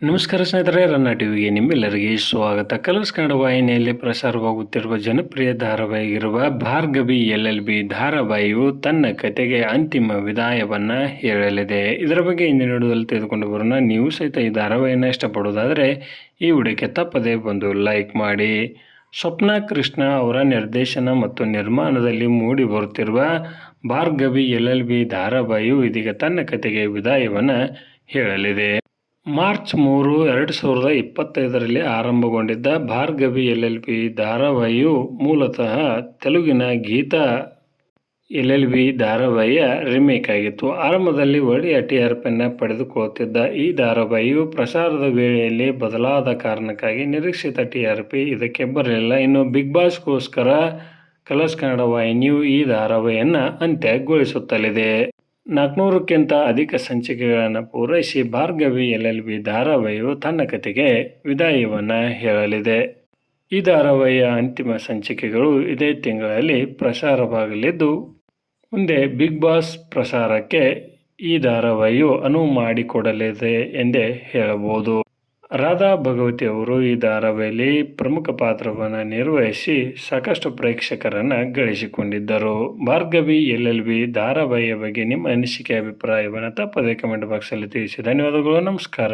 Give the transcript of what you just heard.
ನಮಸ್ಕಾರ ಸ್ನೇಹಿತರೆ, ರನ್ನ ಟಿವಿಗೆ ನಿಮ್ಮೆಲ್ಲರಿಗೆ ಸ್ವಾಗತ. ಕಲರ್ಸ್ ಕನ್ನಡ ವಾಹಿನಿಯಲ್ಲಿ ಪ್ರಸಾರವಾಗುತ್ತಿರುವ ಜನಪ್ರಿಯ ಧಾರಾವಾಹಿಗಿರುವ ಭಾರ್ಗವಿ LLB ಧಾರಾವಾಹಿಯು ತನ್ನ ಕತೆಗೆ ಅಂತಿಮ ವಿದಾಯವನ್ನ ಹೇಳಲಿದೆ. ಇದರ ಬಗ್ಗೆ ಇಂದಿನ ವಿಡಿಯೋದಲ್ಲಿ ತೆಗೆದುಕೊಂಡು ಬರೋಣ. ನೀವು ಸಹಿತ ಈ ಧಾರಾವಾಹಿಯನ್ನು ಇಷ್ಟಪಡೋದಾದರೆ ಈ ವಿಡಿಯೋಕ್ಕೆ ತಪ್ಪದೆ ಬಂದು ಲೈಕ್ ಮಾಡಿ. ಸ್ವಪ್ನ ಕೃಷ್ಣ ಅವರ ನಿರ್ದೇಶನ ಮತ್ತು ನಿರ್ಮಾಣದಲ್ಲಿ ಮೂಡಿ ಬರುತ್ತಿರುವ ಭಾರ್ಗವಿ LLB ಧಾರಾವಾಹಿಯು ಇದೀಗ ತನ್ನ ಕತೆಗೆ ವಿದಾಯವನ್ನು ಹೇಳಲಿದೆ. ಮಾರ್ಚ್ 3, 2025ರಲ್ಲಿ ಆರಂಭಗೊಂಡಿದ್ದ ಭಾರ್ಗವಿ LLB ಧಾರಾವಾಹಿಯು ಮೂಲತಃ ತೆಲುಗಿನ ಗೀತಾ LLB ಧಾರಾವಾಹಿಯ ರಿಮೇಕ್ ಆಗಿತ್ತು. ಆರಂಭದಲ್ಲಿ ಒಳ್ಳೆಯ TRPಯನ್ನು ಪಡೆದುಕೊಳ್ಳುತ್ತಿದ್ದ ಈ ಧಾರಾವಾಹಿಯು ಪ್ರಸಾರದ ವೇಳೆಯಲ್ಲಿ ಬದಲಾದ ಕಾರಣಕ್ಕಾಗಿ ನಿರೀಕ್ಷಿತ TRP ಇದಕ್ಕೆ ಬರಲಿಲ್ಲ. ಇನ್ನು ಬಿಗ್ ಬಾಸ್ಗೋಸ್ಕರ ಕಲರ್ಸ್ ಕನ್ನಡ ವಾಹಿನಿಯು ಈ ಧಾರಾವಾಹಿಯನ್ನು ಅಂತ್ಯಗೊಳಿಸುತ್ತಲಿದೆ. 400ಕ್ಕಿಂತ ಅಧಿಕ ಸಂಚಿಕೆಗಳನ್ನು ಪೂರೈಸಿ ಭಾರ್ಗವಿ LLB ಧಾರಾವಾಹಿಯು ತನ್ನ ಕತೆಗೆ ವಿದಾಯವನ್ನು ಹೇಳಲಿದೆ. ಈ ಧಾರಾವಾಹಿಯ ಅಂತಿಮ ಸಂಚಿಕೆಗಳು ಇದೇ ತಿಂಗಳಲ್ಲಿ ಪ್ರಸಾರವಾಗಲಿದ್ದು, ಮುಂದೆ ಬಿಗ್ ಬಾಸ್ ಪ್ರಸಾರಕ್ಕೆ ಈ ಧಾರಾವಾಹಿಯು ಅನುವು ಮಾಡಿಕೊಡಲಿದೆ ಎಂದೇ ಹೇಳಬಹುದು. ರಾಧಾ ಭಗವತಿ ಅವರು ಈ ಧಾರಾವಾಹಿಯಲ್ಲಿ ಪ್ರಮುಖ ಪಾತ್ರವನ್ನು ನಿರ್ವಹಿಸಿ ಸಾಕಷ್ಟು ಪ್ರೇಕ್ಷಕರನ್ನು ಗಳಿಸಿಕೊಂಡಿದ್ದರು. ಭಾರ್ಗವಿ LLB ಧಾರಾವಾಹಿಯ ಬಗ್ಗೆ ನಿಮ್ಮ ಅನಿಸಿಕೆ ಅಭಿಪ್ರಾಯವನ್ನು ತಪ್ಪದೇ ಕಮೆಂಟ್ ಬಾಕ್ಸಲ್ಲಿ ತಿಳಿಸಿ. ಧನ್ಯವಾದಗಳು. ನಮಸ್ಕಾರ.